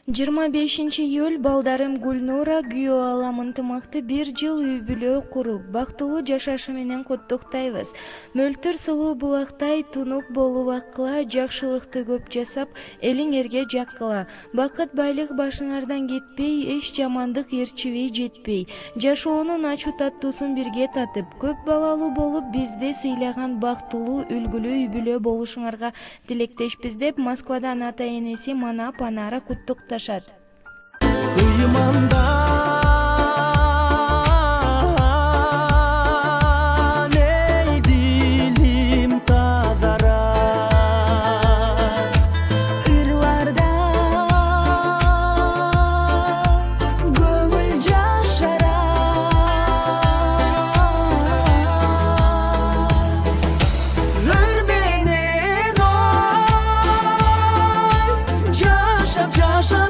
25-июль балдарым Гүлнура күйөө алам ынтымакты 1 жыл үй-бүлө куруп, бактылуу жашашы менен куттуктайбыз. Мөлтүр сулуу булактай тунук болуп аккыла, жакшылыкты көп жасап, элиңерге жаккыла. Бакыт байлык башыңардан кетпей, эч жамандык ээрчибей жетпей. Жашоонун ачуу таттуусун бирге татып, көп балалуу болуп бизди сыйлаган бактылуу, үлгүлүү үй-бүлө болушуңарга тилектешпиз деп Москвадан ата-энеси Манап Анара куттукташат. Ey dilim tazara, ırlarda gönül caşara. Ölmenen oy, caşap caşap